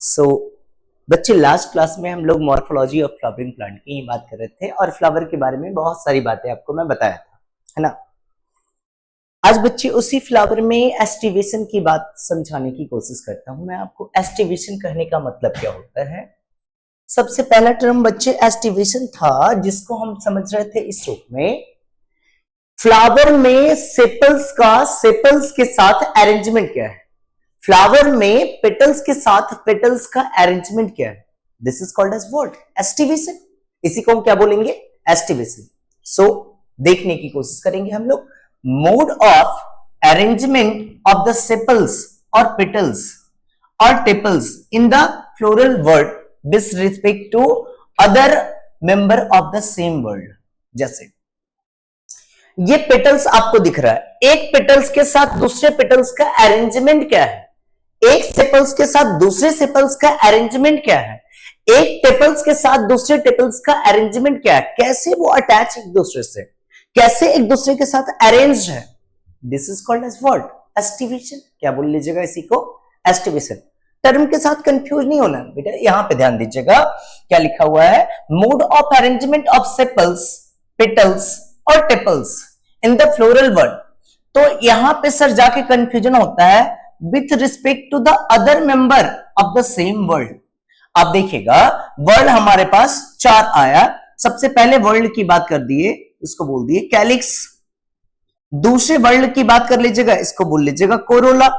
सो बच्चे, last class में हम लोग मॉर्फोलॉजी ऑफ फ्लावरिंग प्लांट की बात कर रहे थे और फ्लावर के बारे में बहुत सारी बातें आपको मैं बताया था, है ना। आज बच्चे उसी फ्लावर में एस्टिवेशन की बात समझाने की कोशिश करता हूं। मैं आपको एस्टिवेशन कहने का मतलब क्या होता है। सबसे पहला टर्म बच्चे एस्टिवेशन था, जिसको हम समझ रहे थे इस रूप में, फ्लावर में सेपल्स के साथ अरेंजमेंट क्या है। फ्लावर में पेटल्स के साथ पेटल्स का अरेंजमेंट क्या है, this is called as what, aestivation. इसी को हम क्या बोलेंगे, एस्टिवेशन। सो देखने की कोशिश करेंगे हम लोग, mode of arrangement of the sepals और पेटल्स और tepals in the floral whorl with respect to other member of the same whorl. जैसे ये पेटल्स आपको दिख रहा है, एक पेटल्स के साथ दूसरे पेटल्स का अरेंजमेंट क्या है, एक सेपल्स के साथ दूसरे सेपल्स का अरेंजमेंट क्या है, एक टेपल्स के साथ दूसरे टेपल्स का अरेंजमेंट क्या है, कैसे वो अटैच एक दूसरे से, कैसे एक दूसरे के साथ अरेंज है, this is called as what, aestivation. क्या बोल लीजिएगा इसी को, एस्टिवेशन। टर्म के साथ कंफ्यूज नहीं होना बेटा, यहां पे ध्यान दीजिएगा क्या लिखा हुआ है, mode of arrangement of sepals, petals और tepals in the floral whorl. तो यहां पे सर जाके कंफ्यूजन होता है with respect to the other member of the same whorl. आप देखिएगा वर्ल्ड हमारे पास चार आया, सबसे पहले वर्ल्ड की बात कर दिए, इसको बोल दिए कैलिक्स। दूसरे वर्ल्ड की बात कर लीजिएगा, इसको बोल लीजिएगा कोरोला।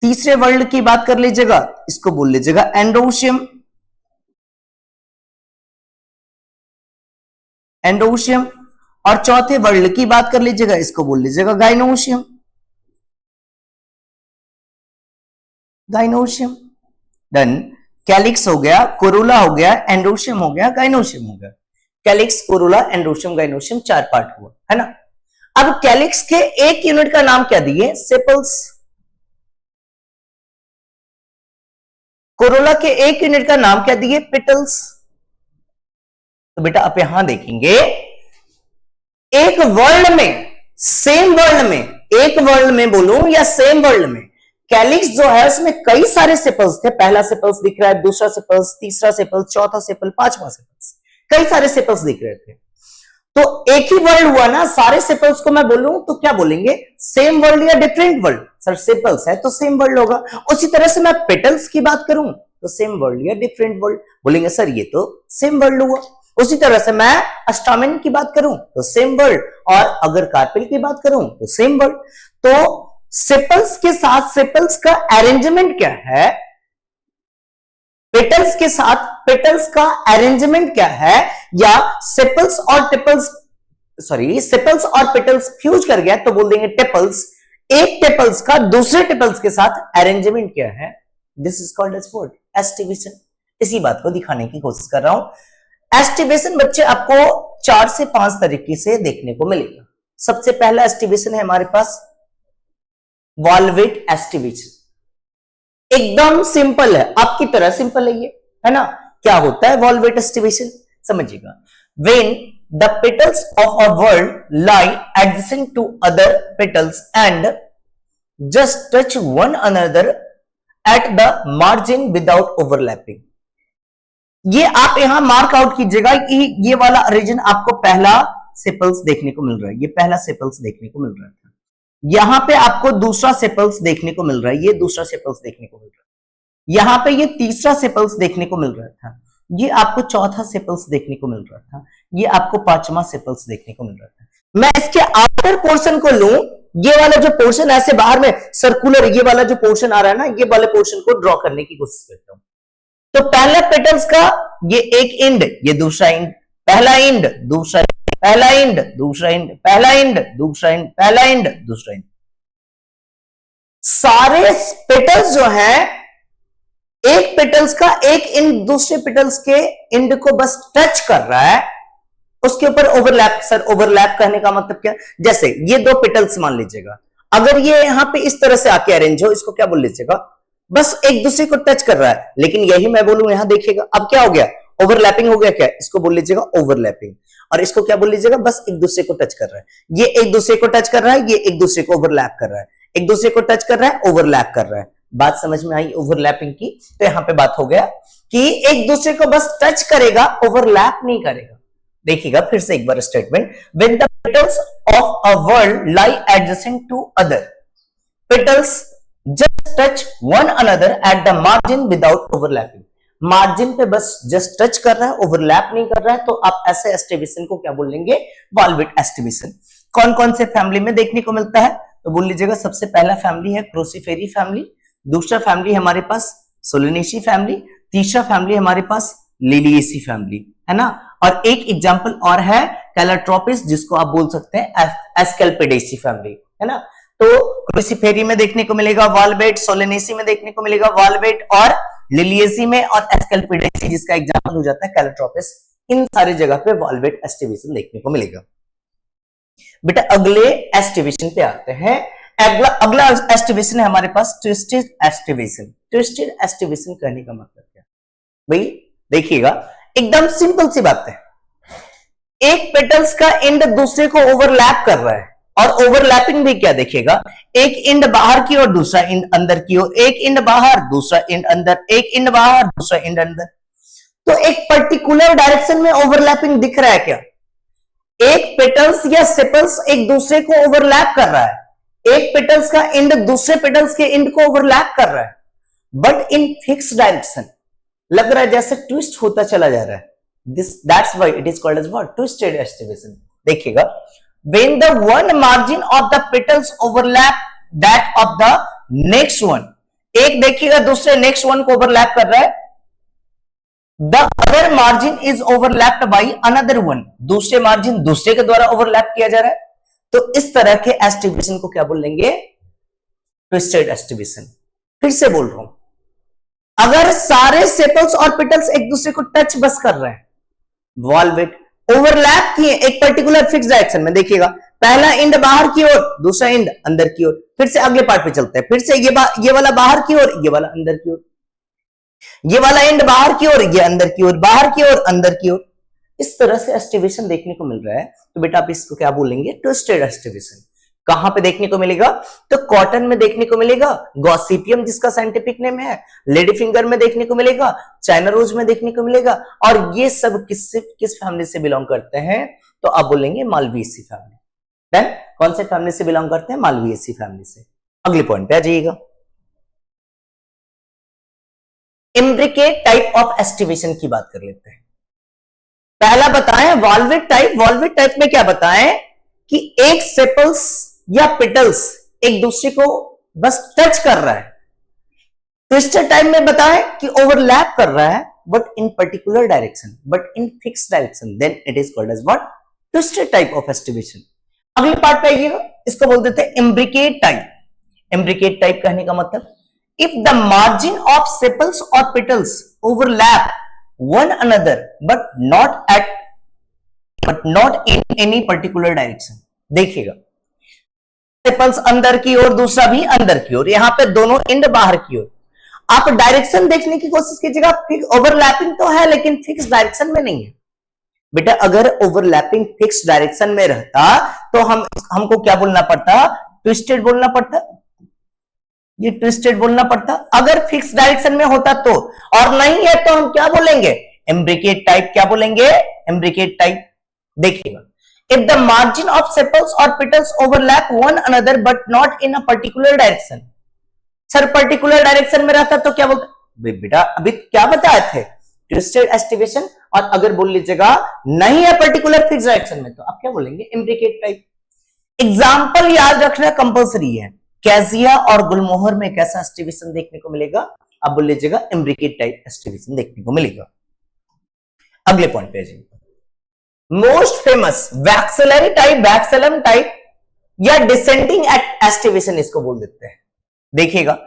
तीसरे वर्ल्ड की बात कर लीजिएगा, इसको बोल लीजिएगा एंडोशियम, एंडोशियम। और चौथे वर्ल्ड की बात कर लीजिएगा, इसको बोल लीजिएगा गाइनोशियम, गाइनोशियम। डन। कैलिक्स हो गया, कोरोला हो गया, एंडोशियम हो गया, गाइनोशियम हो गया। कैलिक्स, कोरोला, एंडोशियम, गाइनोशियम, चार पार्ट हुआ, है ना। अब कैलिक्स के एक यूनिट का नाम क्या दिए, सेपल्स। कोरोला के एक यूनिट का नाम क्या दिए, पेटल्स। तो बेटा आप यहां देखेंगे, एक वर्ल्ड में, सेम वर्ल्ड में, एक वर्ल्ड में बोलूं या सेम वर्ल्ड में, कैलिक्स जो है उसमें कई सारे सेपल्स थे। पहला सेपल्स दिख रहा है, दूसरा सेपल्स, तीसरा सेपल्स, चौथा सेपल, पांचवा सेपल्स, कई सारे सेपल्स दिख रहे थे। तो एक ही वर्ल्ड हुआ ना, सारे सेपल्स को मैं बोलूं तो क्या बोलेंगे, सेम वर्ल्ड या डिफरेंट वर्ल्ड। सर सेपल्स है तो सेम वर्ल्ड होगा। उसी तरह से मैं पेटल्स की बात करूं तो सेम वर्ल्ड या डिफरेंट वर्ल्ड बोलेंगे, सर ये तो सेम वर्ल्ड हुआ। उसी तरह से मैं अस्टामिन की बात करूं तो सेम वर्ल्ड, और अगर कार्पेल की बात करूं तो सेम वर्ल्ड। तो सेपल्स के साथ सेपल्स का अरेंजमेंट क्या है, पेटल्स के साथ पेटल्स का अरेंजमेंट क्या है, या सेपल्स और टेपल्स, सॉरी सेपल्स और पेटल्स फ्यूज कर गया तो बोल देंगे टेपल्स। एक टेपल्स का दूसरे टेपल्स के साथ अरेंजमेंट क्या है, this is called as what, aestivation. इसी बात को दिखाने की कोशिश कर रहा हूं। एस्टिवेशन बच्चे आपको 4 से 5 तरीके से देखने को मिलेगा। सबसे पहला एस्टिवेशन है हमारे पास वॉल्वेट एस्टिवेशन। एकदम सिंपल है, आपकी तरह सिंपल है ये, है ना। क्या होता है वॉल्वेट एस्टिवेशन, समझिएगा। When the petals of a whorl lie adjacent to other petals and just touch one another at the margin without overlapping. ये आप यहां मार्क आउट कीजिएगा कि ये वाला रीजन आपको पहला सेपल्स देखने को मिल रहा है, ये पहला सेपल्स देखने को मिल रहा था। यहां पे आपको दूसरा सेपल्स देखने को मिल रहा है, ये दूसरा सेपल्स देखने को मिल रहा है। यहां पे ये तीसरा सेपल्स देखने को मिल रहा था, ये आपको चौथा सेपल्स देखने को मिल रहा था, ये आपको पांचवा सेपल्स देखने को मिल रहा था। मैं इसके आउटर पोर्शन को लूं, ये वाला जो पोर्शन ऐसे बाहर में सर्कुलर, ये वाला जो पोर्शन आ रहा है ना, ये वाले पोर्शन को ड्रॉ करने की कोशिश करता हूं। तो पहला पेटल्स का ये एक एंड, ये दूसरा एंड, पहला एंड दूसरा, पहला एंड दूसरा एंड, पहला एंड दूसरा एंड, पहला एंड दूसरा एंड। सारे पेटल्स जो हैं, एक पेटल्स का एक एंड दूसरे पेटल्स के एंड को बस टच कर रहा है, उसके ऊपर ओवरलैप। सर ओवरलैप कहने का मतलब क्या, जैसे ये दो पेटल्स मान लीजिएगा, अगर ये यहां पे इस तरह से आके अरेंज हो, इसको क्या बोल लीजिएगा, बस एक दूसरे को टच कर रहा है। लेकिन यही मैं बोलूं यहां देखिएगा, अब क्या हो गया, ओवरलैपिंग हो गया। क्या, इसको बोल लीजिएगा ओवरलैपिंग, और इसको क्या बोल लीजिएगा, बस एक दूसरे को टच कर रहा है। ये एक दूसरे को टच कर रहा है, ये एक दूसरे को ओवरलैप कर रहा है, एक दूसरे को टच कर रहा है, ओवरलैप कर रहा है। बात समझ में आई ओवरलैपिंग की? तो यहां पे बात हो गया कि एक दूसरे को बस टच करेगा, ओवरलैप नहीं करेगा। देखिएगा फिर से एक बार statement, when the petals of a whorl lie adjacent to other, petals just touch one another at the margin without overlapping. Margin पे बस जस्ट टच कर रहा है, ओवरलैप नहीं कर रहा है, तो आप ऐसे एस्टिवेशन को क्या बोल लेंगे? Valvate aestivation. कौन कौन से फैमिली में देखने को मिलता है? तो बोल लीजिएगा, सबसे पहला फैमिली है क्रोसीफेरी फैमिली, दूसरा फैमिली हमारे पास सोलेनेसी फैमिली, तीसरा फैमिली हमारे पास लिलिएसी फैमिली, है ना। और एक एग्जांपल और है कैलाट्रोपिस, जिसको आप बोल सकते हैं एस्केल्पिडेसी फैमिली, है ना। तो क्रोसीफेरी में देखने को मिलेगा वॉल्वेट, सोलेनेसी में देखने को मिलेगा वॉल्वेट, और लिलिएसी में और एस्केल्पिडेसी जिसका एग्जांपल हो जाता है कैलाट्रोपिस, इन सारी जगह पे वॉल्वेट एस्टिवेशन देखने को मिलेगा। बेटा अगले एस्टिवेशन पे आते हैं। अगला एस्टिवेशन है हमारे पास ट्विस्टेड एस्टिवेशन। ट्विस्टेड एस्टिवेशन कहने का मतलब क्या? भाई देखिएगा, एकदम सिंपल सी बात है, एक पेटल्स का एंड दूसरे को ओवरलैप कर रहा है, और ओवरलैपिंग भी क्या देखिएगा, एक एंड बाहर की ओर दूसरा एंड अंदर की ओर, एक एंड बाहर दूसरा एंड अंदर, एक एंड बाहर दूसरा एंड अंदर। तो एक पर्टिकुलर डायरेक्शन में ओवरलैपिंग दिख रहा है क्या? एक पेटल्स या सेपल्स एक दूसरे को ओवरलैप कर रहा है, एक पेटल्स का एंड दूसरे पेटल्स के एंड को ओवरलैप कर रहा है, बट इन फिक्स डायरेक्शन। लग रहा है जैसे ट्विस्ट होता चला जा रहा है। That's why it is called as what? Twisted aestivation. देखिएगा, when the one margin of the petals overlap that of the next one, एक देखिएगा दूसरे नेक्स्ट वन को ओवरलैप कर रहा है, the other margin is overlapped by another one, दूसरे margin दूसरे के द्वारा ओवरलैप किया जा रहा है। तो इस तरह के एस्टिवेशन को क्या बोलेंगे? Twisted aestivation. फिर से बोल रहा हूं, अगर सारे सेपल्स और पेटल्स एक दूसरे को टच बस कर रहे हैं, वॉल्वेट, ओवरलैप किए एक पर्टिकुलर फिक्स डायरेक्शन में, देखिएगा पहला एंड बाहर की ओर, दूसरा एंड अंदर की ओर। फिर से अगले पार्ट पे चलते हैं, फिर से ये वाला बाहर की ओर, ये वाला अंदर की ओर, ये वाला एंड बाहर की ओर, ये अंदर की ओर, बाहर की ओर, अंदर की ओर। इस तरह से एस्टिवेशन देखने को मिल रहा है। तो बेटा आप इसको क्या बोलेंगे? Twisted aestivation. कहां पे देखने को मिलेगा? तो कॉटन में देखने को मिलेगा, गॉसिपियम जिसका साइंटिफिक नेम है, लेडी फिंगर में देखने को मिलेगा, चाइना रोज में देखने को मिलेगा। और ये सब किस फैमिली से बिलोंग करते हैं? तो आप बोलेंगे मालवीएसी फैमिली। देन कौन से फैमिली से बिलोंग करते हैं? मालवीएसी फैमिली से। अगले पॉइंट पे आ जाइएगा, इम्ब्रिकेट टाइप ऑफ एस्टिवेशन की बात कर लेते हैं। पहला बताएं वॉल्वेट टाइप। वॉल्वेट टाइप में क्या बताएं कि एक सेपल्स या पेटल्स एक दूसरे को बस टच कर रहा है। ट्विस्टेड टाइप में बताएं कि ओवरलैप कर रहा है, but in particular direction, but in fix direction, then it is called as what? Twisted type of aestivation. अगले पार्ट पे आइएगा, इसको बोल देते हैं इम्ब्रिकेट टाइप। इम्ब्रिकेट टाइप कहने का मतलब, if the margin of sepals or petals overlap one another but not in any particular direction। देखिएगा, सेपल्स अंदर की ओर, दूसरा भी अंदर की ओर, यहां पे दोनों एंड बाहर की ओर। आप डायरेक्शन देखने की कोशिश कीजिएगा, ओवरलैपिंग तो है लेकिन फिक्स डायरेक्शन में नहीं है। बेटा अगर ओवरलैपिंग फिक्स डायरेक्शन में रहता तो हमको क्या बोलना पड़ता? ट्विस्टेड बोलना पड़ता, ये ट्विस्टेड बोलना पड़ता। अगर फिक्स डायरेक्शन में होता तो, और नहीं है तो हम क्या बोलेंगे? Imbricate type. क्या बोलेंगे? Imbricate type. देखिएगा, if the margin of sepals or petals overlap one another but not in a particular direction। Sir particular direction में रहता तो क्या बोलते? बेटा अभी क्या बताए थे? Twisted aestivation. और अगर बोल लीजिएगा नहीं है पर्टिकुलर फिक्स डायरेक्शन में, तो आप क्या बोलेंगे? Imbricate type. एग्जाम्पल याद रखना कंपल्सरी है। कैजिया और गुलमोहर में कैसा एस्टिवेशन देखने को मिलेगा? आप बोल लीजिएगा इम्ब्रिकेट टाइप एस्टिवेशन देखने को मिलेगा। अगले पॉइंट पे जाइए, मोस्ट फेमस वैक्सेलरी टाइप, वैक्सेलम टाइप या डिसेंडिंग एस्टिवेशन इसको बोल देते हैं। देखिएगा,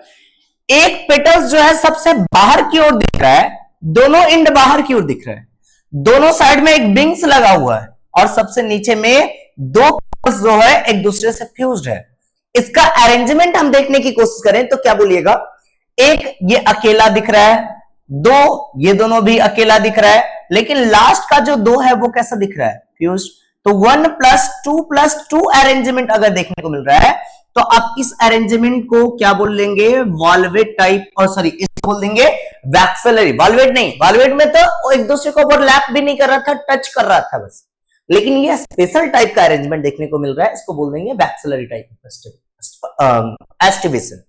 एक पेटल्स जो है सबसे बाहर की ओर दिख रहा है, दोनों एंड बाहर की ओर दिख रहा है, दोनों साइड में एक विंग्स लगा हुआ है, और सबसे नीचे में दो पेटल्स जो है एक दूसरे से फ्यूज्ड है। इसका अरेंजमेंट हम देखने की कोशिश करें तो क्या बोलिएगा? एक ये अकेला दिख रहा है, दो ये दोनों भी अकेला दिख रहा है, लेकिन लास्ट का जो दो है वो कैसा दिख रहा है? फ्यूज्ड। तो 1+2+2 अरेंजमेंट अगर देखने को मिल रहा है तो आप इस अरेंजमेंट को क्या बोल लेंगे, वॉल्वेट टाइप, और सॉरी इसको बोल देंगे वैक्सेलरी। वॉल्वेट नहीं, वॉल्वेट में तो एक दूसरे को ओवरलैप भी नहीं कर रहा था, टच कर रहा था बस, लेकिन ये स्पेशल टाइप का अरेंजमेंट देखने को मिल रहा है, इसको बोल देंगे vexillary type aestivation.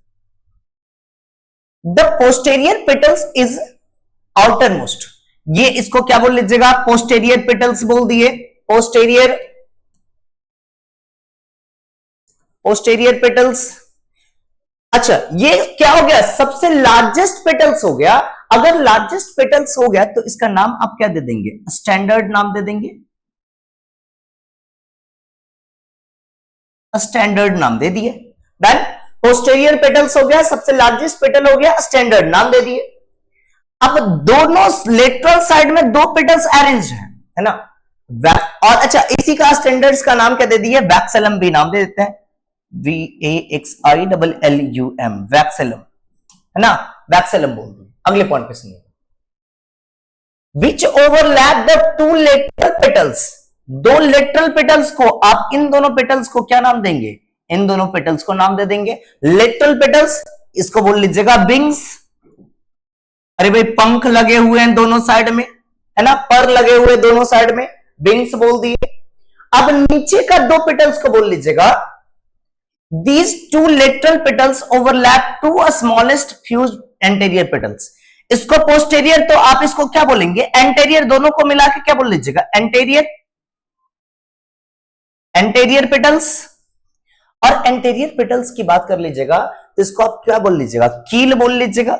The posterior petals is outer most, ये इसको क्या बोल लीजिएगा, पोस्टेरियर पेटल्स बोल दिए, पोस्टेरियर पेटल्स। अच्छा ये क्या हो गया, सबसे लार्जेस्ट पेटल्स हो गया। अगर लार्जेस्ट पेटल्स हो गया तो इसका नाम आप क्या दे देंगे, स्टैंडर्ड नाम दे देंगे, स्टैंडर्ड नाम दे दिए। देन पोस्टेरियर पेटल्स हो गया, सबसे लार्जेस्ट पेटल हो गया, स्टैंडर्ड नाम दे दिए। अब दोनों लेटरल साइड में दो पेटल्स अरेंज है ना, और अच्छा इसी का स्टैंडर्ड्स का नाम क्या दे दिए, वैक्सेलम भी नाम दे देते हैं, VAXILLUM, वैक्सेलम है ना, वैक्सेलम बोल दो। अगले पॉइंट पे सुनिए, which overlap the two lateral petals, दो लेटरल पेटल्स को आप इन दोनों पेटल्स को क्या नाम देंगे, इन दोनों पेटल्स को नाम दे देंगे लेटरल पेटल्स, इसको बोल लीजिएगा विंग्स। अरे भाई पंख लगे हुए हैं दोनों साइड में है ना, पर लगे हुए दोनों साइड में, विंग्स बोल दिए। अब नीचे का दो पेटल्स को बोल लीजिएगा, these two lateral petals overlap to a smallest fused anterior petals। इसको पोस्टेरियर तो आप इसको क्या बोलेंगे, एंटेरियर, दोनों को मिला के क्या बोल लीजिएगा, एंटेरियर, एंटेरियर पेटल्स। और एंटेरियर पेटल्स की बात कर लीजिएगा तो इसको आप क्या बोल लीजिएगा, कील बोल लीजिएगा।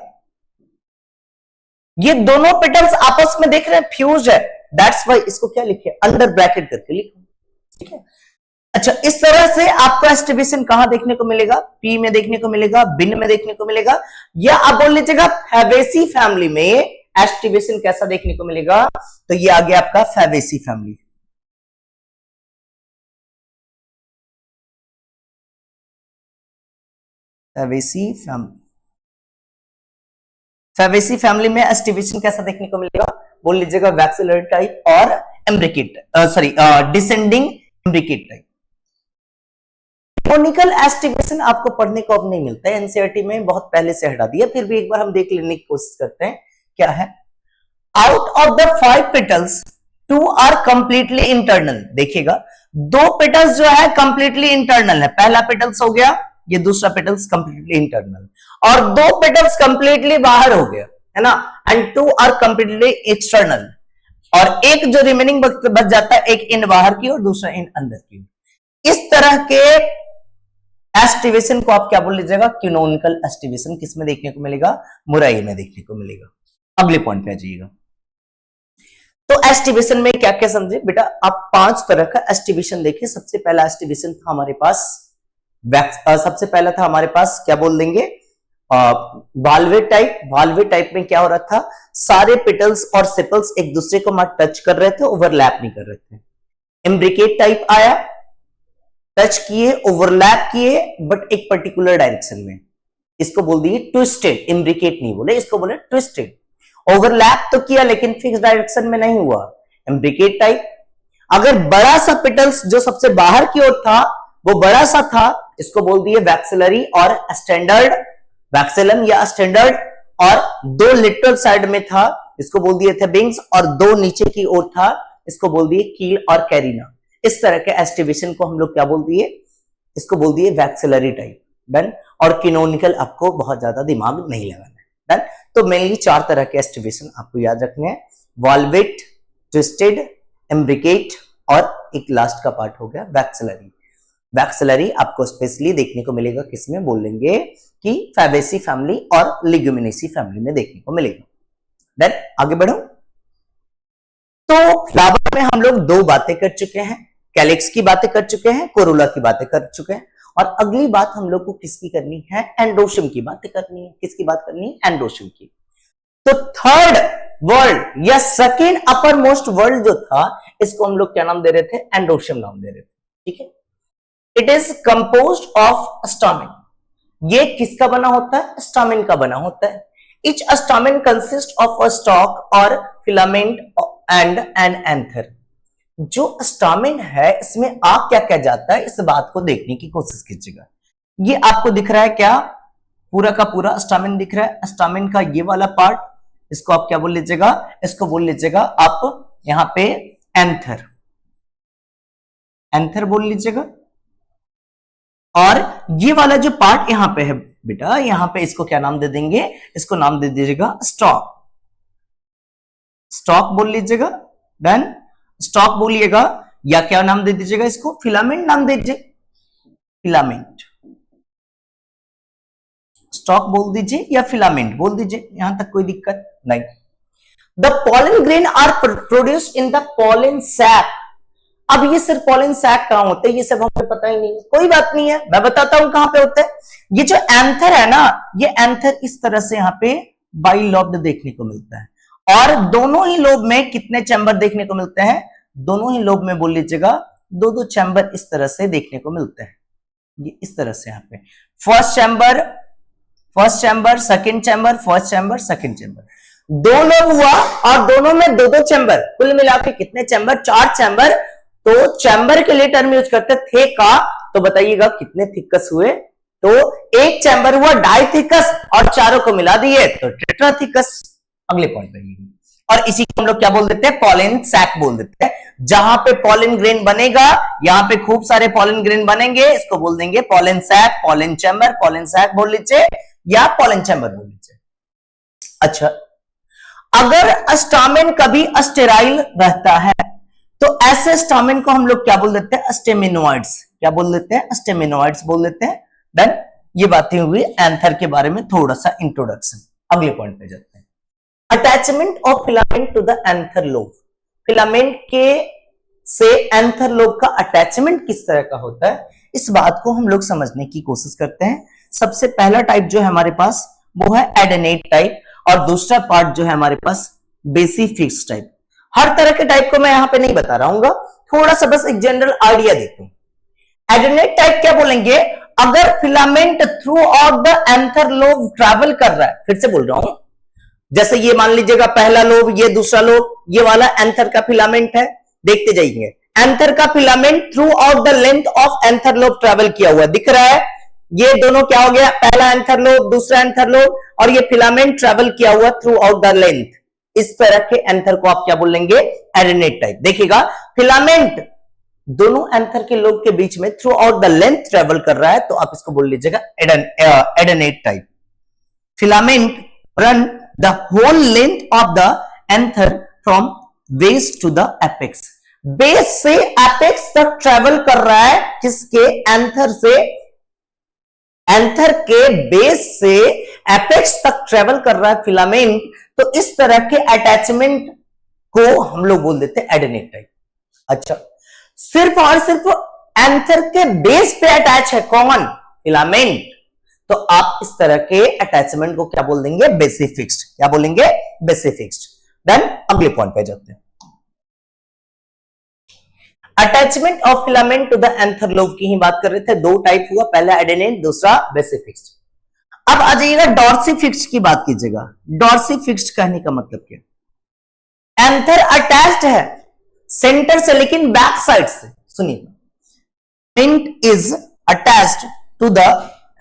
ये दोनों पेटल्स आपस में देख रहे हैं फ्यूज है, दैट्स वाई इसको क्या लिखे, अंडर ब्रैकेट करके लिखो, ठीक है। अच्छा इस तरह से आपको एस्टिवेशन कहां देखने को मिलेगा, पी में देखने को मिलेगा, बिन में देखने को मिलेगा, या आप बोल लीजिएगा फैबेसी फैमिली में एस्टिवेशन कैसा देखने को मिलेगा, तो ये आ गया आपका फैबेसी फैमिली। फैबेसी फैमिली में एस्टिवेशन कैसा देखने को मिलेगा, बोल लीजिएगा वैक्सेलरी टाइप और imbricate, sorry descending imbricate type. Canonical aestivation आपको पढ़ने को अब नहीं मिलता है, एनसीईआरटी में बहुत पहले से हटा दिया, फिर भी एक बार हम देख लेने की कोशिश करते हैं क्या है। Out of the 5 petals 2 are completely internal, देखिएगा दो पेटल्स जो है कंप्लीटली इंटरनल है, पहला पेटल्स हो गया, ये दूसरा पेटल्स कंप्लीटली इंटरनल, और दो पेटल्स कंप्लीटली बाहर हो गया है ना, एंड 2 आर कंप्लीटली एक्सटर्नल, और एक जो रिमेनिंग बच जाता है, एक इन बाहर की और दूसरा इन अंदर की। इस तरह के एस्टिवेशन को आप क्या बोल लीजिएगा, कैनोनिकल एस्टिवेशन। किसमें देखने को मिलेगा, मुराई में देखने को मिलेगा। अगले पॉइंट पे आ जाइएगा। तो एस्टिवेशन में क्या क्या समझे बेटा, आप 5 तरह का एस्टिवेशन देखिए। सबसे पहला एस्टिवेशन था हमारे पास सबसे पहला था हमारे पास क्या बोल देंगे, वाल्वेट टाइप। वाल्वेट टाइप में क्या हो रहा था, सारे पेटल्स और सेपल्स एक दूसरे को मत टच कर रहे थे, ओवरलैप नहीं कर रहे थे। इम्ब्रिकेट टाइप आया, टच किए, ओवरलैप किए, बट एक पर्टिकुलर डायरेक्शन में, इसको बोल दिए ट्विस्टेड। इम्ब्रिकेट नहीं बोले, इसको बोले ट्विस्टेड। ओवरलैप तो किया लेकिन फिक्स डायरेक्शन में नहीं हुआ, इम्ब्रिकेट टाइप। अगर बड़ा सा पेटल्स जो सबसे बाहर की ओर था वो बड़ा सा था, इसको बोल दिए वैक्सेलरी और स्टैंडर्ड, वैक्सेलम या स्टैंडर्ड। और दो लिटरल साइड में था, इसको बोल दिए थे विंग्स, और दो नीचे की ओर था, इसको बोल दिए कील और कैरिना। इस तरह के एस्टिवेशन को हम लोग क्या बोल दिए, इसको बोल दिए वैक्सेलरी टाइप। डन। और कैनोनिकल आपको बहुत ज्यादा दिमाग नहीं लगाना है। डन। तो मेनली 4 तरह के एस्टिवेशन आपको याद रखने हैं, वॉल्वेट, ट्विस्टेड, इम्ब्रिकेट, और एक लास्ट का पार्ट हो गया वैक्सेलरी। वैक्सेलरी आपको स्पेशली देखने को मिलेगा किसमें, बोलेंगे कि फैबेसी फैमिली और लिग्यूमिनेसी फैमिली में देखने को मिलेगा। देन आगे बढ़ो। तो फ्लावर में हम लोग 2 बातें कर चुके हैं, कैलिक्स की बातें कर चुके हैं, कोरोला की बातें कर चुके हैं, और अगली बात हम लोग को किसकी करनी है, एंड्रोशियम की बातें करनी है। किसकी बात करनी है, एंड्रोशियम की। तो थर्ड वर्ल्ड या सेकेंड अपर मोस्ट वर्ल्ड जो था, इसको हम लोग क्या नाम दे रहे थे, एंड्रोशियम नाम दे रहे थे। ठीक है। It is composed of stamen. ये किसका बना होता है, स्टामिन का बना होता है। Etch stamen consist of a stock और फिलामेंट एंड एन एंथर। जो स्टामिन है इसमें आ क्या क्या जाता है, इस बात को देखने की कोशिश कीजिएगा। ये आपको दिख रहा है क्या, पूरा का पूरा स्टामिन दिख रहा है। स्टामिन का ये वाला पार्ट, इसको आप क्या बोल लीजिएगा, इसको बोल लीजिएगा आप यहां पे एंथर, एंथर बोल लीजिएगा। और ये वाला जो पार्ट यहां पे है बेटा, यहां पे इसको क्या नाम दे देंगे, इसको नाम दे दीजिएगा स्टॉक, स्टॉक बोल लीजिएगा। देन स्टॉक बोलिएगा, या क्या नाम दे दीजिएगा, इसको फिलामेंट नाम दे दीजिए, फिलामेंट, स्टॉक बोल दीजिए या फिलामेंट बोल दीजिए, यहां तक कोई दिक्कत नहीं। The pollen grain are produced in the pollen sac. अब ये सिर्फ पॉलन सैक कहां होते हैं, ये सब हमें पता ही नहीं है, कोई बात नहीं है, मैं बताता हूं कहां पे होते हैं। ये जो एंथर है ना, ये एंथर इस तरह से यहां पे बाइलोब्ड देखने को मिलता है। और दोनों ही लोब में कितने चैम्बर देखने को मिलते हैं, दोनों ही लोब में बोल लीजिएगा दो दो चैम्बर इस तरह से देखने को मिलते हैं। ये इस तरह से यहां पे first chamber, first chamber, second chamber, first chamber, second chamber, दो लोब हुआ और दोनों में दो दो चैम्बर, कुल मिला के कितने चैम्बर, 4 चैम्बर। तो चैम्बर के लिए टर्म यूज करते थे का, तो बताइएगा कितने थिकस हुए, तो एक चैम्बर हुआ डाइथिकस और चारों को मिला दिए तो टेट्राथिकस। अगले पॉइंट पे, और इसी को हम लोग क्या बोल देते हैं, पॉलन सैक बोल देते हैं। जहां पे पॉलन ग्रेन बनेगा, यहां पे खूब सारे पॉलन ग्रेन बनेंगे, इसको बोल देंगे pollen sac, pollen chamber, pollen sac बोल लीजिए या पॉलन चैम्बर बोल लीजिए। अच्छा, अगर स्टामेन कभी अस्टेराइल रहता है तो ऐसे स्टामेन को हम लोग क्या बोल देते हैं, स्टेमिनोइड्स, क्या बोल देते हैं, स्टेमिनोइड्स बोल देते हैं। डन, ये बातें हुई एंथर के बारे में थोड़ा सा इंट्रोडक्शन। अगले पॉइंट पे जाते हैं, attachment of filament to the anther lobe. Filament के से एंथर लोब का अटैचमेंट किस तरह का होता है, इस बात को हम लोग समझने की कोशिश करते हैं। सबसे पहला टाइप जो है हमारे पास वो है एडेनेट टाइप, और दूसरा पार्ट जो है हमारे पास बेसिफिक्स टाइप। हर तरह के टाइप को मैं यहां पे नहीं बता रहा हूं, थोड़ा सा बस एक जनरल आइडिया देता हूं। एडेनेट टाइप क्या बोलेंगे, अगर filament through out the anther lobe travel कर रहा है, फिर से बोल रहा हूं, जैसे ये मान लीजिएगा पहला लोब, ये दूसरा लोब, ये वाला एंथर का फिलामेंट है, देखते जाइए। एंथर का filament through out the length of anther lobe travel किया हुआ दिख रहा है। ये दोनों क्या हो गया, पहला एंथर लोब, दूसरा एंथर लोब, और ये फिलामेंट ट्रैवल किया हुआ थ्रू आउट द लेंथ। इस तरह के एंथर को आप क्या बोलेंगे, एडेनेट टाइप। देखिएगा फिलामेंट दोनों एंथर के लोब के बीच में through out the length travel कर रहा है, तो आप इसको बोल लीजिएगा adnate type. Filament run the whole length of the anther from base to the apex। Base से एपेक्स तक ट्रेवल कर रहा है, किसके, एंथर से, एंथर के बेस से एपेक्स तक ट्रेवल कर रहा है फिलामेंट। तो इस तरह के अटैचमेंट को हम लोग बोल देते हैं एडेनेट टाइप। अच्छा, सिर्फ और सिर्फ एंथर के बेस पे अटैच है कौन, फिलामेंट, तो आप इस तरह के अटैचमेंट को क्या बोल देंगे, बेसिफिक्स्ड। क्या बोलेंगे, बेसिफिक्स्ड। देन अगले पॉइंट पे जाते हैं, attachment of filament to the anther lobe की ही बात कर रहे थे। दो टाइप हुआ, पहला एडेनेट, दूसरा बेसिफिक्स्ड। अब आ जाइएगा डॉर्सिफिक्स्ड की बात कीजिएगा। डॉर्सिफिक्स्ड कहने का मतलब क्या, एंथर अटैच्ड है सेंटर से लेकिन बैक साइड से। सुनिए, filament is attached to the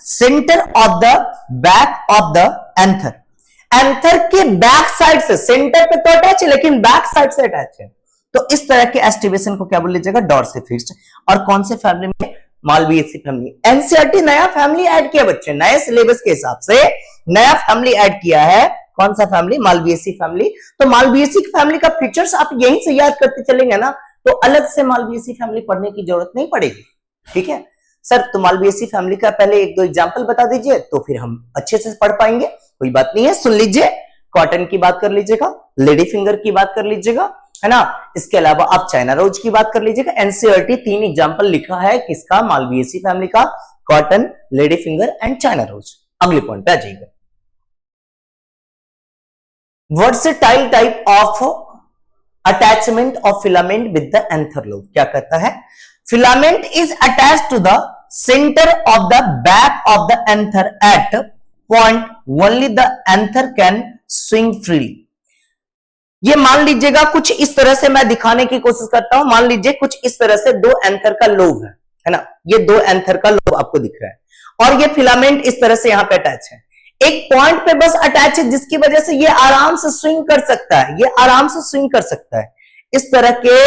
centre of the back of the anther. Anther के बैक साइड से, सेंटर पे तो अटैच है लेकिन बैक साइड से अटैच है, तो इस तरह के एस्टिवेशन को क्या बोल लीजिएगा, डॉर्सिफिक्स्ड। और कौन से फैमिली में, मालवीएसी फैमिली। एनसीईआरटी नया फैमिली ऐड किया बच्चे, नए सिलेबस के हिसाब से नया फैमिली ऐड किया है। कौन सा फैमिली, मालवीएसी फैमिली। तो मालवीएसी फैमिली का फीचर्स आप यहीं से याद करते चलेंगे ना, तो अलग से मालवीएसी फैमिली पढ़ने की जरूरत नहीं पड़ेगी। ठीक है सर, तो मालवीएसी फैमिली का पहले एक दो एग्जांपल बता दीजिए, तो फिर हम अच्छे से पढ़ पाएंगे। कोई बात नहीं है, सुन लीजिए। कॉटन की बात कर लीजिएगा, लेडी फिंगर की बात कर लीजिएगा, है ना। इसके अलावा आप चाइना रोज की बात कर लीजिएगा। एनसीईआरटी 3 एग्जांपल लिखा है किसका, मालवीएसी फैमिली का, cotton, lady finger and China rose. अगले पॉइंट पे आ जाइएगा, versatile type of attachment of filament with the anther lobe. क्या कहता है, filament is attached to the centre of the back of the anther at point only the anther can swing freely. ये मान लीजिएगा कुछ इस तरह से मैं दिखाने की कोशिश करता हूं। मान लीजिए कुछ इस तरह से दो एंथर का लोब है ना, ये दो एंथर का लोब आपको दिख रहा है और ये फिलामेंट इस तरह से यहां पे अटैच है, एक पॉइंट पे बस अटैच है, जिसकी वजह से ये आराम से स्विंग कर सकता है, ये आराम से स्विंग कर सकता है। इस तरह के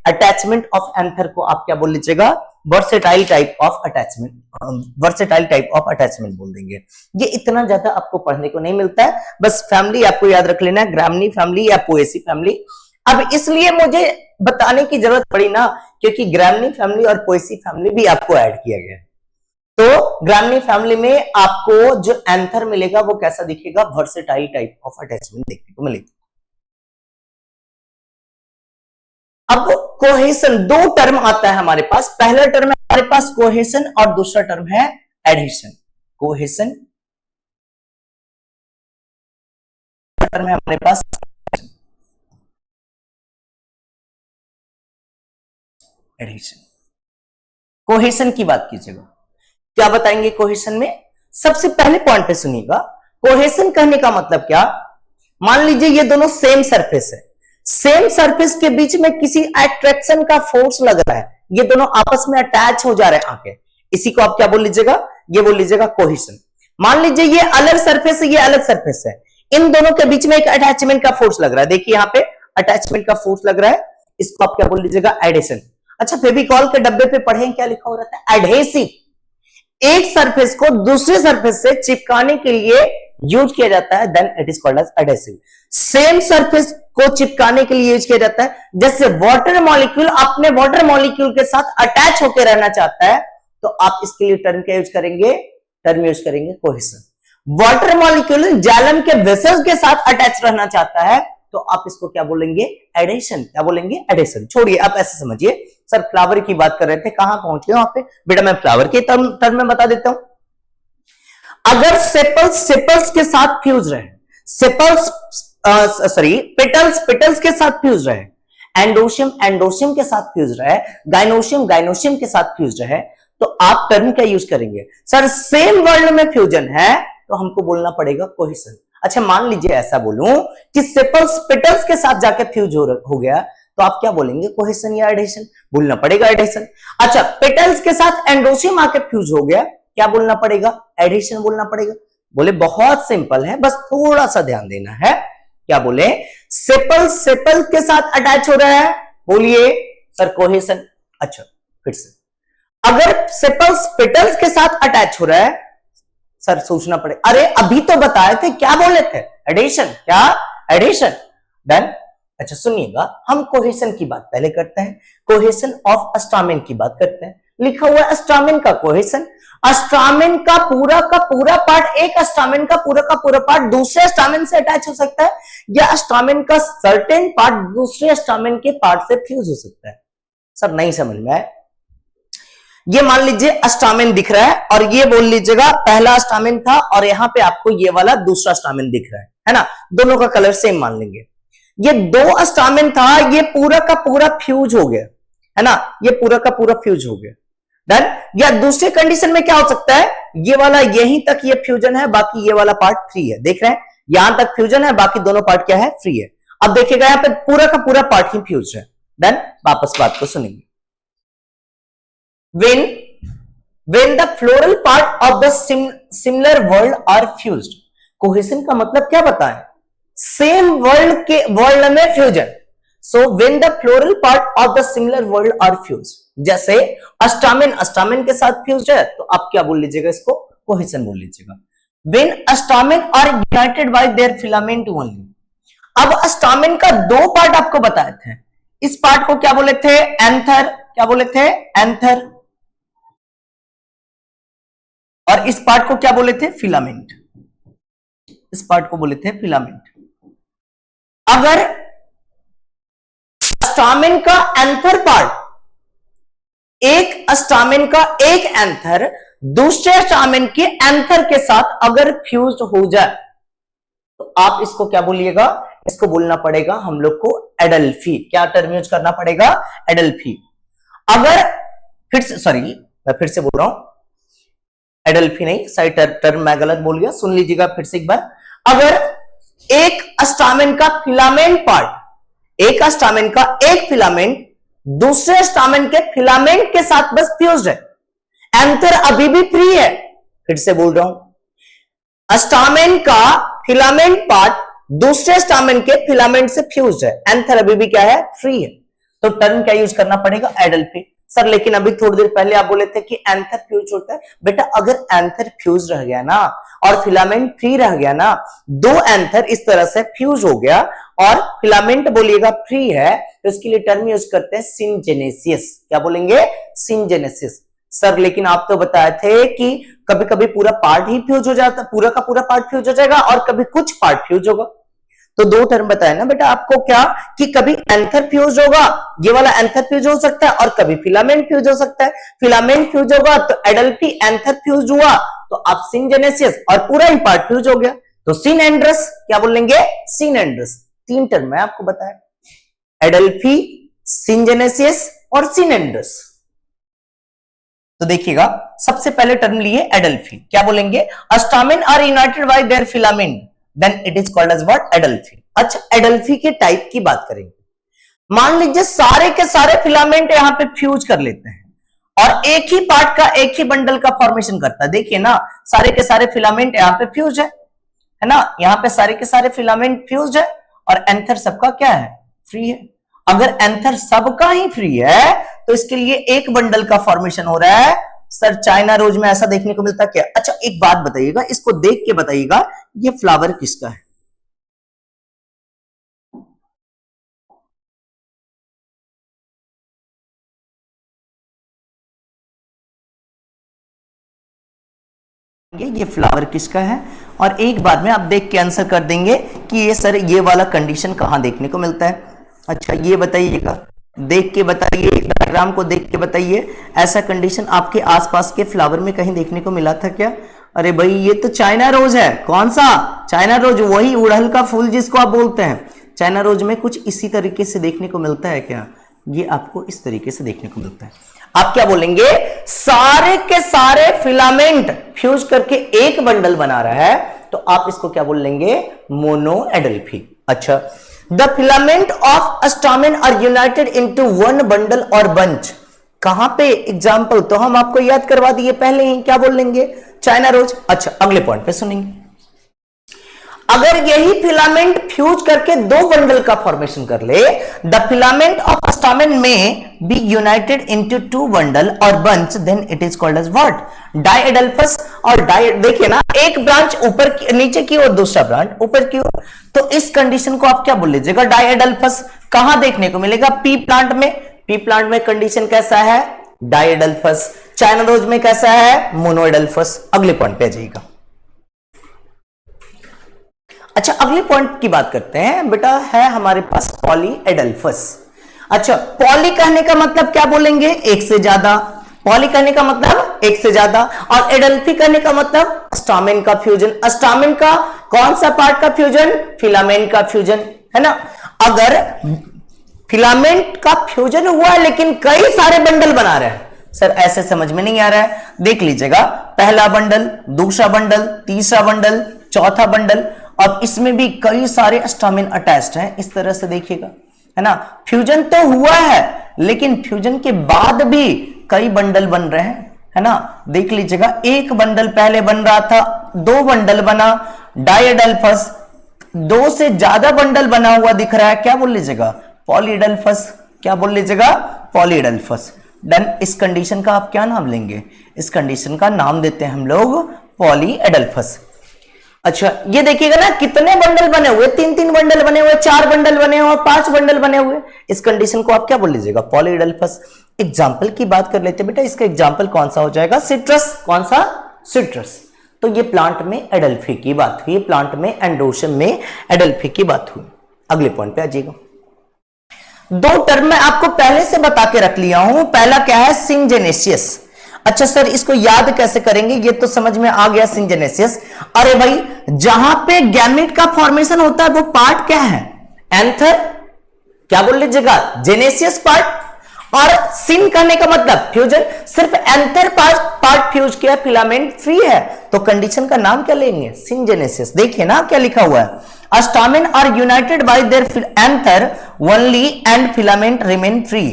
अटैचमेंट ऑफ एंथर को आप क्या बोल लीजिएगा, versatile type of attachment, versatile type of attachment बोल देंगे। ये इतना ज्यादा आपको पढ़ने को नहीं मिलता है, बस फैमिली आपको याद रख लेना है, ग्रामनी फैमिली या पोएसी फैमिली। अब इसलिए मुझे बताने की जरूरत पड़ी ना, क्योंकि ग्रामनी फैमिली और पोएसी फैमिली भी आपको ऐड किया गया है। तो ग्रामनी फैमिली में आपको जो एंथर मिलेगा वो कैसा दिखेगा, वर्सेटाइल टाइप ऑफ अटैचमेंट देखने को मिलेगा। अब कोहेशन, दो टर्म आता है हमारे पास, पहला टर्म है हमारे पास कोहेशन और दूसरा टर्म है एडहेशन। कोहेशन टर्म है हमारे पास एडहेशन। कोहेशन की बात कीजिएगा, क्या बताएंगे कोहेशन में, सबसे पहले पॉइंट पे सुनिएगा। कोहेशन कहने का मतलब क्या, मान लीजिए ये दोनों सेम सरफेस है, सेम सरफेस के बीच में किसी अट्रैक्शन का फोर्स लग रहा है, ये दोनों आपस में अटैच हो जा रहे हैं आके, इसी को आप क्या बोल लीजिएगा, ये बोल लीजिएगा कोहेशन। मान लीजिए ये अलग सरफेस है, ये अलग सरफेस है, इन दोनों के बीच में एक अटैचमेंट का फोर्स लग रहा है, देखिए यहां पे अटैचमेंट का फोर्स लग रहा है, इसको आप क्या बोल लीजिएगा, एडेशन। अच्छा, फेविकॉल के डब्बे पे पढ़े क्या लिखा हो रहता है, एडहेसिव। एक सरफेस को दूसरे सरफेस से चिपकाने के लिए यूज किया जाता है, then it is called as adhesive. Same surface को चिपकाने के लिए यूज किया जाता है, जैसे वाटर मॉलिक्यूल अपने वाटर मॉलिक्यूल के साथ अटैच होकर रहना चाहता है, तो आप इसके लिए टर्म क्या यूज करेंगे, टर्म यूज करेंगे कोहेशन। वाटर मॉलिक्यूल जालम के वेसल्स के साथ अटैच रहना चाहता है, तो आप इसको क्या बोलेंगे, एडेशन। क्या बोलेंगे, एडेशन। छोड़िए, आप ऐसे समझिए, सर फ्लावर की बात कर रहे थे, कहां पहुंच गए वहां पे, बेटा मैं फ्लावर के टर्म में बता देता हूं। अगर सेपल्स के साथ फ्यूज रहे, पेटल्स के साथ फ्यूज रहे, एंडोशियम के साथ फ्यूज रहे, गाइनोशियम के साथ फ्यूज रहे, तो आप टर्म क्या यूज करेंगे, सर सेम वर्ल्ड में फ्यूजन है तो हमको बोलना पड़ेगा कोहेशन। अच्छा, मान लीजिए ऐसा बोलूं कि सेपल्स पेटल्स के साथ जाके फ्यूज हो गया, तो आप क्या बोलेंगे, कोहेशन या एडेशन, बोलना पड़ेगा एडेशन। अच्छा, पेटल्स के साथ एंडोशियम आके फ्यूज हो गया, क्या बोलना पड़ेगा, एडेशन बोलना पड़ेगा। बोले बहुत सिंपल है, बस थोड़ा सा ध्यान देना है। क्या बोले, सेपल के साथ अटैच हो रहा है, बोलिए सर कोहेशन। अच्छा, फिर से, अगर सेपल्स पेटल्स के साथ अटैच हो रहा है, सर सोचना पड़े, अरे अभी तो बताए थे, क्या बोले थे, एडिशन, क्या एडिशन, देन। अच्छा सुनिएगा, हम कोहेशन की बात पहले करते हैं, कोहेशन ऑफ अस्टामिन की बात करते हैं। लिखा हुआ है अस्टामिन का कोहेशन, अस्टामिन का पूरा पार्ट, एक अस्टामिन का पूरा पार्ट दूसरे अस्टामिन से अटैच हो सकता है, या अस्टामिन का सर्टेन पार्ट दूसरे अस्टामिन के पार्ट से फ्यूज हो सकता है। सब नहीं समझ में आए, ये मान लीजिए अस्टामिन दिख रहा है और ये बोल लीजिएगा पहला अस्टामिन था, और यहां पे आपको ये वाला दूसरा अस्टामिन दिख रहा है ना, दोनों का कलर सेम मान लेंगे। ये दो अस्टामिन था, ये पूरा का पूरा फ्यूज हो गया है ना, ये पूरा का पूरा फ्यूज हो गया। देन या दूसरे कंडीशन में क्या हो सकता है, ये वाला यहीं तक ये फ्यूजन है, बाकी ये वाला पार्ट फ्री है, देख रहे हैं, यहां तक फ्यूजन है, बाकी दोनों पार्ट क्या है, फ्री है। अब देखिएगा यहां पे पूरा का पूरा पार्ट ही फ्यूज है। देन वापस बात को सुनेंगे, when the floral part of the similar world are fused, cohesion का मतलब क्या बताएं, सेम वर्ल्ड में fusion. So when the floral part of the similar world are fused, जैसे अस्टामिन के साथ फ्यूज है, तो आप क्या बोल लीजिएगा, इसको कोहेशन बोल लीजिएगा। when अस्टामिन are united by their filament only, अब अस्टामिन का दो पार्ट आपको बताए थे, इस पार्ट को क्या बोले थे, एंथर, क्या बोले थे, एंथर, और इस पार्ट को क्या बोले थे, फिलामेंट, इस पार्ट को बोले थे फिलामेंट। अगर अस्टामिन का एंथर पार्ट, एक अस्टामिन का एक एंथर दूसरे अस्टामिन के एंथर के साथ अगर फ्यूज हो जाए, तो आप इसको क्या बोलिएगा, इसको बोलना पड़ेगा हम लोग को एडल्फी। क्या टर्म यूज करना पड़ेगा, एडल्फी। अगर फिर से, सॉरी मैं फिर से बोल रहा हूं, एडल्फी नहीं, सही टर्म मैं गलत बोल गया, सुन लीजिएगा फिर से एक बार। अगर एक स्टामेन का फिलामेंट पार्ट, एक स्टामेन का एक फिलामेंट दूसरे स्टामेन के फिलामेंट के साथ बस फ्यूज्ड है, एंथर अभी भी फ्री है। फिर से बोल रहा हूं, स्टामेन का फिलामेंट पार्ट दूसरे स्टामेन के फिलामेंट से फ्यूज्ड है, एंथर अभी भी क्या है, फ्री है। तो टर्म क्या यूज करना पड़ेगा, एडल्फी। सर लेकिन अभी थोड़ी देर पहले आप बोले थे कि एंथर फ्यूज होता है। बेटा अगर एंथर फ्यूज रह गया ना और फिलामेंट फ्री रह गया ना, दो एंथर इस तरह से फ्यूज हो गया और फिलामेंट बोलिएगा फ्री है, तो इसके लिए टर्म यूज करते हैं सिनजेनेसिस। क्या बोलेंगे, सिनजेनेसिस। सर लेकिन आप तो बताए थे कि कभी कभी पूरा पार्ट ही फ्यूज हो जाता, पूरा का पूरा पार्ट फ्यूज हो जाएगा और कभी कुछ पार्ट फ्यूज होगा। तो दो टर्म बताया ना बेटा आपको, क्या कि कभी एंथर फ्यूज होगा, ये वाला एंथर फ्यूज हो सकता है, और कभी फिलामेंट फ्यूज हो सकता है। फिलामेंट फ्यूज होगा तो एडल्फी, एंथर फ्यूज हुआ तो अब सिनजेनेसिस और पूरा ही पार्ट फ्यूज हो गया तो सिनएंड्रस। क्या बोलेंगे, सिनएंड्रस। तीन टर्म मैं आपको बताया, एडल्फी, सिनजेनेसिस और सिनएंड्रस। तो देखिएगा सबसे पहले टर्म लिए एडल्फी, क्या बोलेंगे, stamen are united by their filament then it is called as what, adelphy. अच्छा एडल्फी के टाइप की बात करेंगे। मान लीजिए सारे के सारे फिलामेंट यहां पे फ्यूज कर लेते हैं और एक ही पार्ट का एक ही बंडल का फॉर्मेशन करता है। देखिए ना, सारे के सारे फिलामेंट यहां पे फ्यूज है ना, यहां पे सारे के सारे फिलामेंट फ्यूज है और एंथर सबका क्या है, फ्री है। अगर एंथर सबका ही फ्री है तो इसके लिए एक बंडल का फॉर्मेशन हो रहा है। सर चाइना रोज में ऐसा देखने को मिलता क्या? अच्छा एक बात बताइएगा, इसको देख के बताइएगा ये फ्लावर किसका है। ये फ्लावर किसका है, और एक बार में आप देख के आंसर कर देंगे कि ये सर ये वाला कंडीशन कहां देखने को मिलता है। अच्छा ये बताइएगा, देख के बताइए, डायग्राम को देख के बताइए, ऐसा कंडीशन आपके आसपास के फ्लावर में कहीं देखने को मिला था क्या? अरे भाई ये तो चाइना रोज है। कौन सा चाइना रोज? वही उड़हल का फूल जिसको आप बोलते हैं। चाइना रोज में कुछ इसी तरीके से देखने को मिलता है क्या? ये आपको इस तरीके से देखने को मिलता है। आप क्या बोलेंगे, सारे के सारे फिलामेंट फ्यूज करके एक बंडल बना रहा है, तो आप इसको क्या बोल लेंगे, मोनोएडल्फी। अच्छा, the filament of stamen are united into one bundle और बंच। कहां पे एग्जाम्पल तो हम आपको याद करवा दिए पहले ही, क्या बोल लेंगे, चाइना रोज। अच्छा अगले पॉइंट पे सुनेंगे, अगर यही फिलामेंट फ्यूज करके दो बंडल का फॉर्मेशन कर ले, द फिलामेंट ऑफ स्टामेन में be united into two bundle और bunch, then it is called as what, diadelphous. और देखिए ना, एक ब्रांच ऊपर नीचे की और दूसरा ब्रांच ऊपर की ओर, तो इस कंडीशन को आप क्या बोल लीजिएगा, डायएडल्फस। कहां देखने को मिलेगा, पी प्लांट में। पी प्लांट में कंडीशन कैसा है, डायएडल्फस। चाइना रोज में कैसा है, मोनोएडल्फस। अगले पॉइंट पे आ जाइएगा। अच्छा अगले पॉइंट की बात करते हैं बेटा, है हमारे पास पॉलीएडल्फस। अच्छा पॉली कहने का मतलब क्या बोलेंगे, एक से ज्यादा। पॉली कहने का मतलब एक से ज्यादा, और एडल्फी कहने का मतलब स्टामेन का फ्यूजन। स्टामेन का कौन सा पार्ट का फ्यूजन, फिलामेंट का फ्यूजन, है ना। अगर फिलामेंट का फ्यूजन हुआ है लेकिन कई सारे बंडल बना रहे हैं, सर ऐसे समझ में नहीं आ रहा है। देख लीजिएगा, पहला बंडल, दूसरा बंडल, तीसरा बंडल, चौथा बंडल, और इसमें भी कई सारे स्टामेन अटैच्ड हैं। इस तरह से देखिएगा, है ना। फ्यूजन तो हुआ है लेकिन फ्यूजन के बाद भी कई बंडल बन रहे हैं, है ना। देख लीजिएगा, एक बंडल पहले बन रहा था, दो बंडल बना, डायएडल्फस। दो से ज्यादा बंडल बना हुआ दिख रहा है, क्या बोल लीजिएगा, पॉलीएडल्फस। क्या बोल लीजिएगा, पॉलीएडल्फस। डन। इस कंडीशन का आप क्या नाम लेंगे, इस कंडीशन का नाम देते हैं हम लोग पॉलीएडल्फस। अच्छा ये देखिएगा ना, कितने बंडल बने हुए, तीन तीन बंडल बने हुए, चार बंडल बने हुए, पांच बंडल बने हुए। इस कंडीशन को आप क्या बोल लीजिएगा, पॉलीएडल्फस। एग्जाम्पल की बात कर लेते हैं बेटा, इसका एग्जाम्पल कौन सा हो जाएगा, सिट्रस। कौन सा, सिट्रस। तो ये प्लांट में एडल्फी की बात हुई, प्लांट में एंडोशम में एडल्फी की बात हुई। अगले पॉइंट पे आ जाइएगा। दो टर्म मैं आपको पहले से बता के रख लिया हूं। पहला क्या है, सिंजेनेसियस। अच्छा सर इसको याद कैसे करेंगे, ये तो समझ में आ गया, सिंजेनेसियस। अरे भाई जहां पे गैमेट का फॉर्मेशन होता है वो पार्ट क्या है, एंथर। क्या बोल लीजिएगा, जेनेसियस पार्ट। और सिन करने का मतलब फ्यूजन, सिर्फ एंथर पार्ट फ्यूज किया, फिलामेंट फ्री है, तो कंडीशन का नाम क्या लेंगे, सिंजेनेसिस। देखिए ना क्या लिखा हुआ है, stamen are united by their anther only and filament remain free.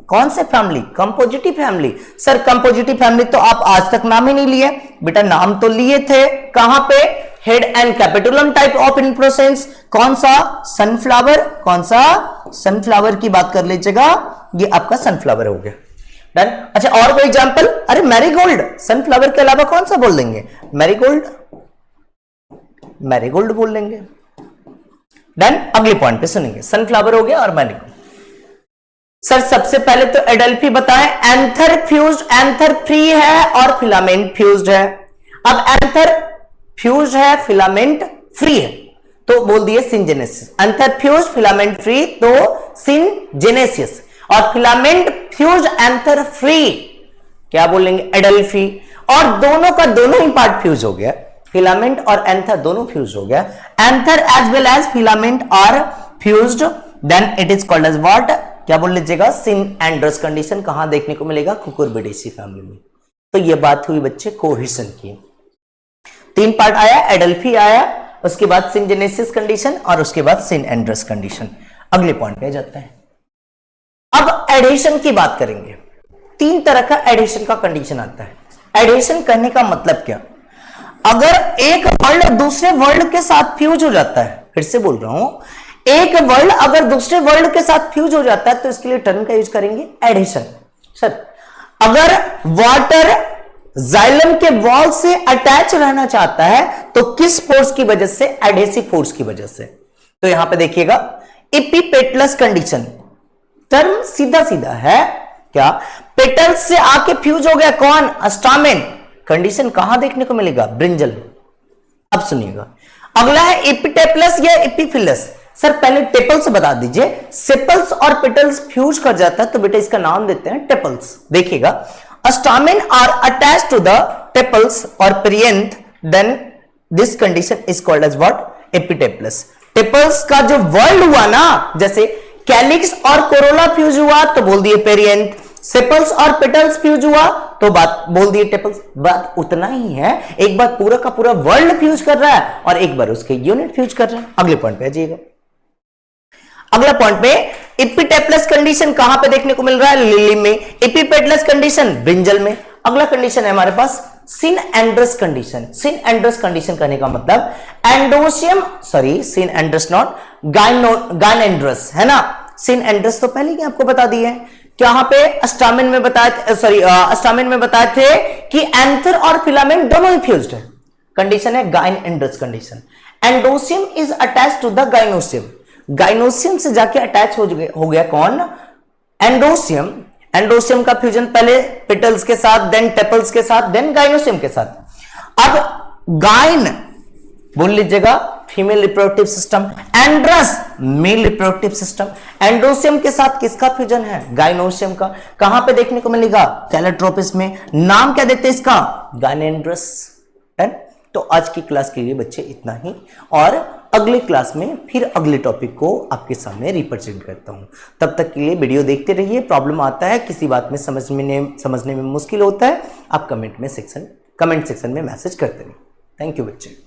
कौन से family? Compositae family. Sir Compositae family तो आप आज तक नाम ही नहीं लिए बेटा, नाम तो लिए थे कहां पे? Head and capitulum type of inflorescence. कौन सा? सनफ्लावर। कौन सा? सनफ्लावर की बात कर लीजिएगा, ये आपका सनफ्लावर हो गया। डन। अच्छा और कोई एग्जांपल? अरे मैरीगोल्ड, सनफ्लावर के अलावा कौन सा बोल देंगे? मैरीगोल्ड, मैरीगोल्ड बोल देंगे। डन। अगले पॉइंट पे सुनेंगे, सनफ्लावर हो गया और मैरीगोल्ड। सर सबसे पहले तो एडल्फी बताएं, एंथर फ्यूज्ड, एंथर फ्री है और फिलामेंट फ्यूज्ड है। अब एंथर फ्यूज्ड है, फिलामेंट फ्री है, तो बोल दिए सिनजेनेसिस। एंथर फ्यूज्ड, फिलामेंट फ्री, तो सिनजेनेसिस। और फिलामेंट फ्यूज्ड, एंथर फ्री, क्या बोलेंगे? एडल्फी। और दोनों का दोनों ही पार्ट फ्यूज हो गया, फिलामेंट और एंथर दोनों फ्यूज हो गया। Anther as well as filament are fused, then it is called as what? क्या बोल लीजिएगा? Synandrous condition. कहां देखने को मिलेगा? कुकुरबिटेसी फैमिली में। तो ये बात हुई बच्चे कोहेशन की। तीन पार्ट आया, एडल्फी आया, उसके बाद सिनजेनेसिस कंडीशन और उसके बाद सिन एंड्रस कंडीशन। अगले पॉइंट पे जाते हैं। अब एडेशन की बात करेंगे। तीन तरह का एडेशन का कंडीशन आता है। एडेशन करने का मतलब क्या? अगर एक वर्ड दूसरे वर्ड के साथ फ्यूज हो जाता है, फिर से बोल रहा हूं, एक वर्ड अगर दूसरे वर्ड के साथ फ्यूज हो जाता है तो इसके लिए टर्म का यूज करेंगे एडेशन। सर अगर वाटर जाइलम के वॉल से अटैच रहना चाहता है तो किस फोर्स की वजह से? एडेसिव फोर्स की वजह से। तो यहां पे देखिएगा एपिपेटलस कंडीशन, टर्म सीधा सीधा है क्या? पेटल्स से आके फ्यूज हो गया कौन? स्टामेन। कंडीशन कहां देखने को मिलेगा? ब्रिंजल। अब सुनिएगा, अगला है एपिटेपलस या एपिफिलस। सर पहले टेपल्स बता दीजिए। सेपल्स और पेटल्स फ्यूज कर जाता है तो बेटा इसका नाम देते हैं टेपल्स। देखिएगा, stamen are attached to the tepals और perianth, then this condition is called as what? Epitepalous. Tepals का जो वर्ल्ड हुआ ना, जैसे कैलिक्स और कोरोला फ्यूज हुआ तो बोल दिए पेरियंथ, सेपल्स और पेटल्स फ्यूज हुआ तो बात बोल दिए टेपल्स। बात उतना ही है, एक बार पूरा का पूरा वर्ल्ड फ्यूज कर रहा है और एक बार उसके यूनिट फ्यूज कर रहा है। अगले पॉइंट पे आ जाइएगा। अगला पॉइंट पे एपिटेपलस कंडीशन कहां पे देखने को मिल रहा है? लिली में। एपिपेटलस कंडीशन ब्रिंजल में। अगला कंडीशन है हमारे पास सिन एंड्रस कंडीशन। सिन एंड्रस कंडीशन करने का मतलब एंडोसियम, सॉरी सिन एंड्रस नॉट गाइनेंड्रस, है ना? सिन एंड्रस तो पहले ही आपको बता दिए हैं। यहां पे स्टामेन में बताया, सॉरी स्टामेन में बताए थे कि एंथर और फिलामेंट दोनों ही फ्यूज्ड है। कंडीशन है gynandrous condition. Androecium is attached to the gynoecium. Gynoecium से जाके अटैच हो गया कौन? एंडोसियम। एंडोसियम का फ्यूजन पहले पेटल्स के साथ, देन टेपल्स के साथ, देन गाइनोसियम के साथ। अब गाइन बोल लीजिएगा female reproductive system, androus male reproductive system. Androecium के साथ किसका फ्यूजन है? गाइनोसियम का। कहां पे देखने को मिलेगा? कैलोट्रोपिस में। नाम क्या देते हैं इसका? गाइनेंड्रस। तो आज की क्लास के लिए बच्चे इतना ही, और अगले क्लास में फिर अगले टॉपिक को आपके सामने रिप्रेजेंट करता हूं। तब तक के लिए वीडियो देखते रहिए। प्रॉब्लम आता है, किसी बात में समझने में मुश्किल होता है, आप कमेंट सेक्शन में मैसेज करते रहिए। थैंक यू बच्चे।